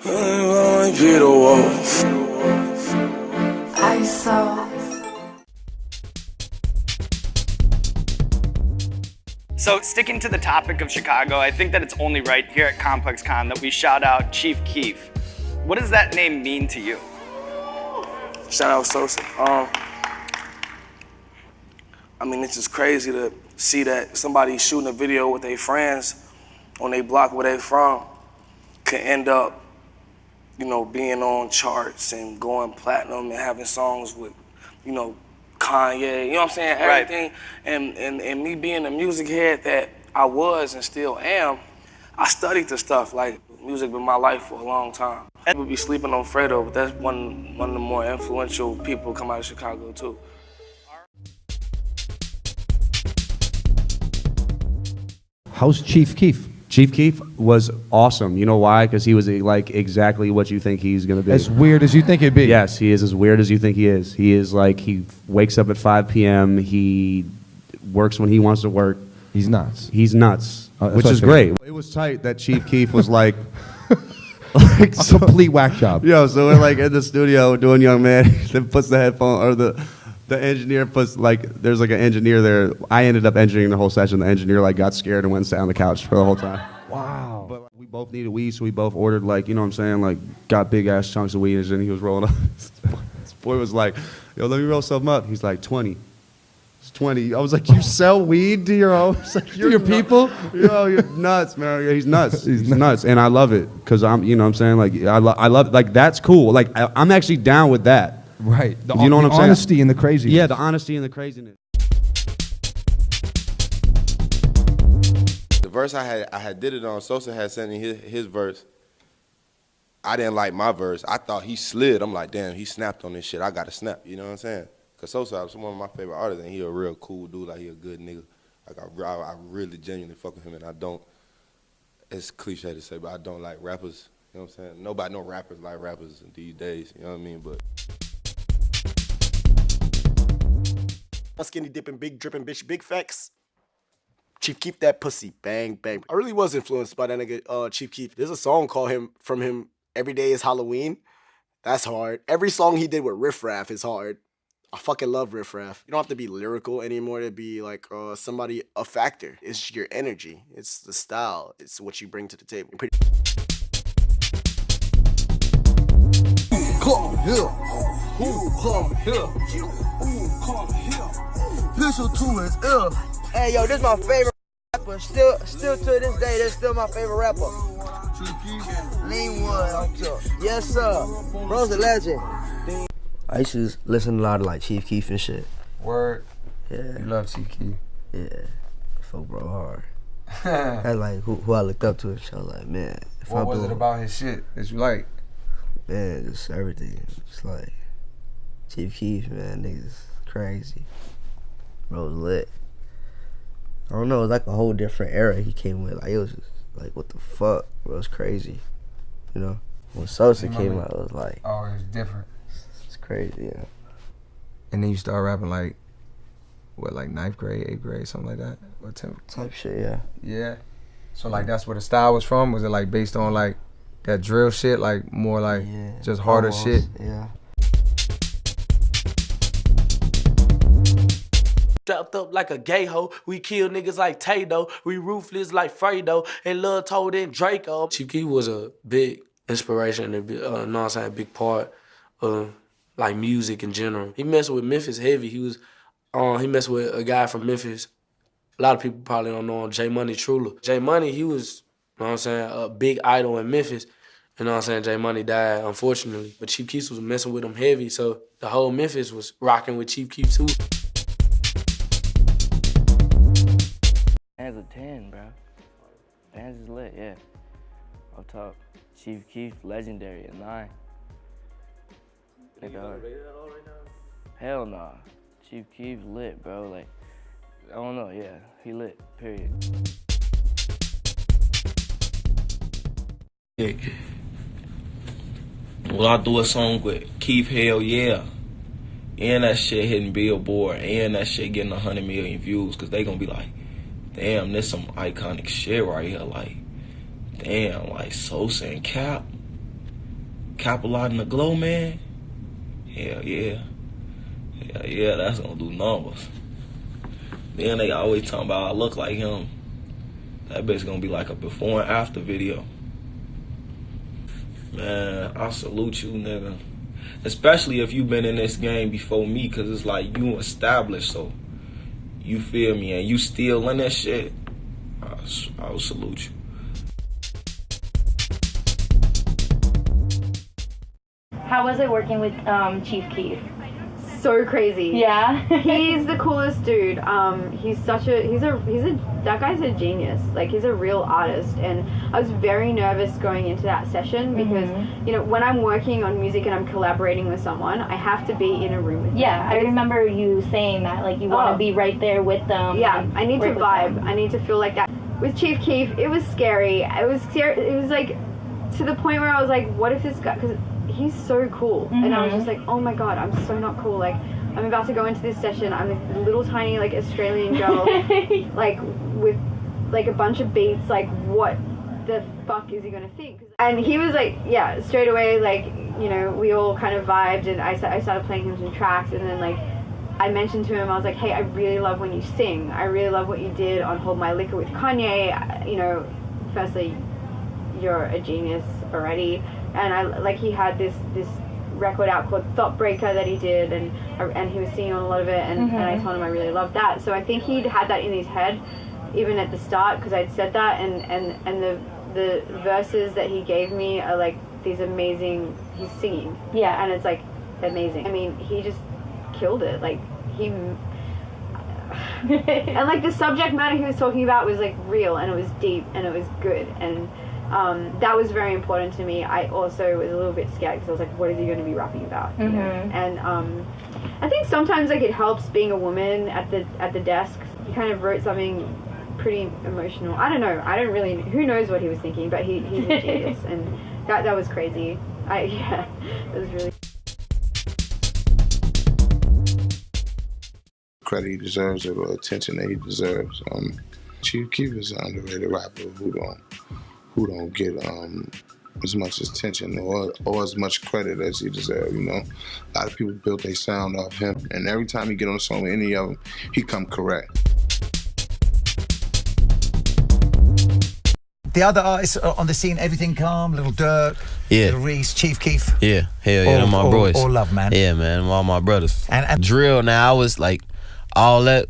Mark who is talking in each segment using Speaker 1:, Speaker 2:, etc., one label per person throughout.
Speaker 1: So sticking to the topic of Chicago, I think that it's only right here at Complex Con that we shout out Chief Keef. What does that name mean to you?
Speaker 2: Shout out Sosa. I mean, it's just crazy to see that somebody shooting a video with their friends on their block where they from could end up, you know, being on charts and going platinum and having songs with, you know, Kanye, you know what I'm saying, everything. Right. And me being the music head that I was and still am, I studied the stuff. Like, music been my life for a long time. I would be sleeping on Fredo, but that's one of the more influential people come out of Chicago too.
Speaker 3: How's Chief Keef?
Speaker 4: Chief Keef was awesome. You know why? Because he was like exactly what you think he's gonna be.
Speaker 3: As weird as you think it'd be.
Speaker 4: Yes, he is as weird as you think he is. He is like, he wakes up at 5 p.m. He works when he wants to work.
Speaker 3: He's nuts.
Speaker 4: He's nuts, which is great. It was tight that Chief Keef was like,
Speaker 3: a complete whack job.
Speaker 4: Yo, so we're like in the studio doing Young Man. Then puts the headphone, or the engineer puts, like, there's like an engineer there. I ended up engineering the whole session. The engineer like got scared and went and sat on the couch for the whole time.
Speaker 3: Wow.
Speaker 4: But like, we both needed weed, so we both ordered, like, you know what I'm saying, like, got big ass chunks of weed, and then he was rolling up. This boy was like, yo, let me roll something up. He's like, 20. It's 20. I was like, you sell weed to your own? Like,
Speaker 3: your people?
Speaker 4: Yo, you're nuts, man. He's nuts. He's nuts. And I love it, because I'm, you know what I'm saying, like, I love it. Like, that's cool. Like, I'm actually down with that.
Speaker 3: Right.
Speaker 4: You know what I'm saying?
Speaker 3: The honesty and the craziness.
Speaker 4: Yeah, the honesty and the craziness.
Speaker 5: The verse I had did it on, Sosa had sent in his verse. I didn't like my verse. I thought he slid. I'm like, damn, he snapped on this shit. I got to snap. You know what I'm saying? Because Sosa is one of my favorite artists, and he a real cool dude. Like, he a good nigga. Like, I really genuinely fuck with him, and I don't, it's cliche to say, but I don't like rappers. You know what I'm saying? Nobody know rappers like rappers these days. You know what I mean? But
Speaker 6: skinny dipping, big dripping, bitch, big facts. Chief Keef that pussy, bang, bang. I really was influenced by that nigga, Chief Keef. There's a song called from him, Every Day is Halloween. That's hard. Every song he did with Riff Raff is hard. I fucking love Riff Raff. You don't have to be lyrical anymore to be like somebody, a factor. It's your energy. It's the style. It's what you bring to the table.
Speaker 7: Come here. Who come here? Who come here? Pistol to his ear.
Speaker 8: Hey, yo, this is my favorite rapper. Still to this day, that's still my favorite rapper. Leanwood. Yes, sir. Bro's a legend. I used to listen to a lot of like Chief Keef and shit.
Speaker 9: Word.
Speaker 8: Yeah.
Speaker 9: You love Chief Keef.
Speaker 8: Yeah. Fuck bro hard. That's like who I looked up to and shit. I was like, man.
Speaker 9: What was it about his shit that you like?
Speaker 8: Man, just everything. Just like Chief Keef, man, niggas crazy. Bro was lit. I don't know, it was like a whole different era he came with. Like, it was just like, what the fuck? Bro, it was crazy. You know? When Sosa came out, it was like,
Speaker 9: oh, it was different.
Speaker 8: It's crazy, yeah.
Speaker 9: And then you start rapping like, what, like 9th grade, 8th grade, something like that? What
Speaker 8: type shit, yeah.
Speaker 9: Yeah. So like that's where the style was from? Was it like based on like that drill shit, like more like just harder
Speaker 8: almost,
Speaker 9: shit?
Speaker 8: Yeah.
Speaker 10: Strapped up like a gay hoe. We kill niggas like Tato. We ruthless like Fredo. And Lil Toad and Draco. Chief Keef was a big inspiration and know what I'm saying, a big part of like music in general. He messed with Memphis heavy. He messed with a guy from Memphis. A lot of people probably don't know him, J Money Truler. J Money, he was, you know what I'm saying, a big idol in Memphis. You know what I'm saying? J Money died, unfortunately. But Chief Keef was messing with him heavy, so the whole Memphis was rocking with Chief Keef too.
Speaker 11: Band's a 10, bro. Band's is lit, yeah. Up top. Chief Keef, legendary, a 9. Nigga, hell nah. Chief Keef lit, bro. Like, I don't know, yeah. He lit, period.
Speaker 12: Will I do a song with Keef? Hell yeah. And that shit hitting Billboard, and that shit getting 100 million views, cause they gonna be like, damn, this some iconic shit right here. Like, damn, like Sosa and Cap. Capilot in the Glow, man. Hell yeah. Hell yeah, that's gonna do numbers. Then they always talking about I look like him. That bitch gonna be like a before and after video. Man, I salute you, nigga. Especially if you been in this game before me, cause it's like you established, so you feel me, and you still in that shit. I will salute you.
Speaker 13: How was it working with Chief Keef?
Speaker 14: So crazy.
Speaker 13: Yeah.
Speaker 14: He's the coolest dude. That guy's a genius. Like, he's a real artist, and I was very nervous going into that session because you know, when I'm working on music and I'm collaborating with someone, I have to be in a room with them.
Speaker 13: Yeah, I remember you saying that, like, you want to be right there with them.
Speaker 14: Yeah, I need to vibe. I need to feel like that. With Chief Keef, it was scary. It was like to the point where I was like, what if this guy, because he's so cool, and I was just like, oh my god, I'm so not cool. Like, I'm about to go into this session, I'm this little tiny like Australian girl like with like a bunch of beats, like what the fuck is he gonna think? And he was like, yeah, straight away, like, you know, we all kind of vibed, and I started playing him some tracks, and then like I mentioned to him, I was like, hey, I really love when you sing. I really love what you did on Hold My Liquor with Kanye. You know, firstly, you're a genius already. And he had this record out called Thought Breaker that he did, and he was singing on a lot of it, and I told him I really loved that. So I think he'd had that in his head, even at the start, because I'd said that, and the verses that he gave me are like these amazing, he's singing.
Speaker 13: Yeah.
Speaker 14: And it's like amazing. I mean, he just killed it. Like, and like the subject matter he was talking about was like real, and it was deep, and it was good, and that was very important to me. I also was a little bit scared because I was like, what is he going to be rapping about? You know? And I think sometimes like it helps being a woman at the desk. He kind of wrote something pretty emotional. I don't know. I don't really. Who knows what he was thinking? But he's a genius, and that was crazy. Yeah, it was really.
Speaker 15: Credit he deserves it, or attention that he deserves. Chief Keef is an underrated rapper who don't get as much attention or as much credit as he deserves, you know. A lot of people built their sound off him, and every time he get on a song with any of them, he come correct.
Speaker 16: The other artists on the scene, Everything Calm, Lil Durk, Lil Reese, Chief Keef.
Speaker 17: Yeah, hell yeah, they're my boys.
Speaker 16: All love, man.
Speaker 17: Yeah, man, all my brothers. And drill, now I was like, all that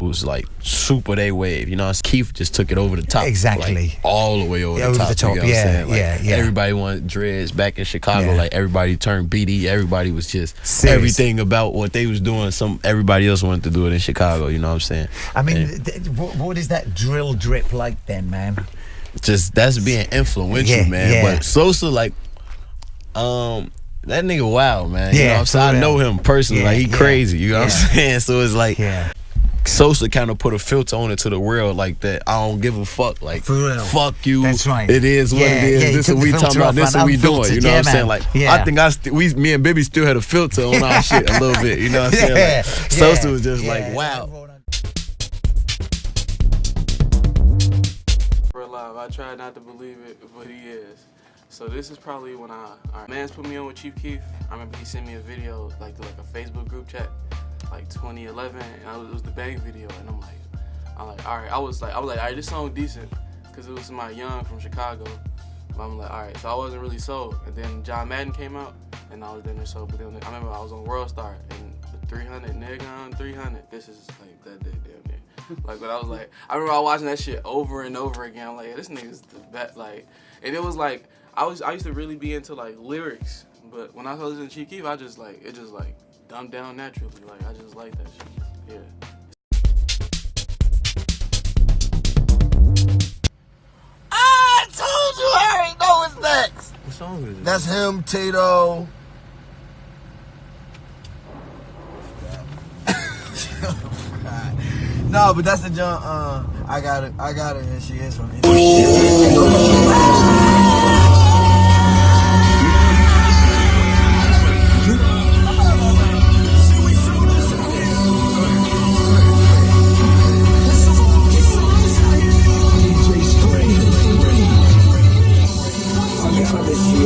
Speaker 17: was like super they wave, you know. Keef just took it over the top,
Speaker 16: exactly,
Speaker 17: like, all the way over the top. You know what I'm saying? Like, everybody wanted dreads back in Chicago. Like, everybody turned BD. Everybody was just everything about what they was doing. Everybody else wanted to do it in Chicago. You know what I'm saying?
Speaker 16: I mean, what is that drill drip like then, man?
Speaker 17: Just that's being influential, man. But Sosa, like, that nigga wild, man. You know what I'm saying? I know him personally. Like, he crazy. You know what I'm saying? So it's like. Sosa kind of put a filter on it to the world, like that. I don't give a fuck. Like, fuck you. That's right. It is what it is. This is what we talking about. This is what we doing. You know what I'm saying? Like, I think me and Bibby still had a filter on our shit a little bit. You know what I'm saying? Like, Sosa was just like, wow.
Speaker 10: We're live. I try not to believe it, but he is. So this is probably when Mans put me on with Chief Keef. I remember he sent me a video, like a Facebook group chat. Like 2011, and it was the Bang video, and I'm like, all right. I was like, all right, this song decent, cause it was somebody young from Chicago. But I'm like, all right. So I wasn't really sold, and then John Madden came out, and I was then sold. But then I remember I was on Wrld Star, and the 300 nigga on 300. This is like that damn near. Like, but I was like, I remember I was watching that shit over and over again. I'm like, yeah, this nigga's the best. Like, and it was like, I used to really be into like lyrics, but when I was listening to Chief Keef, it just dumbed down naturally. Like, I just like that shit. Yeah.
Speaker 7: I told you I already know what's next.
Speaker 17: What song is it?
Speaker 7: That's him, Tito. No, but that's the jump. I got it, and she is from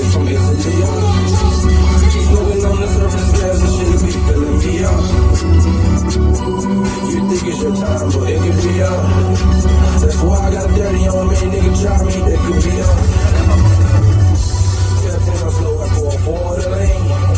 Speaker 7: switch from Italy on. Smoking on the surface gas and shit be filling me up. You think it's your time, but it could be up. That's why I got dirty on me, nigga try me, that could be up. Tell 10 I'm slow, I go for the lane.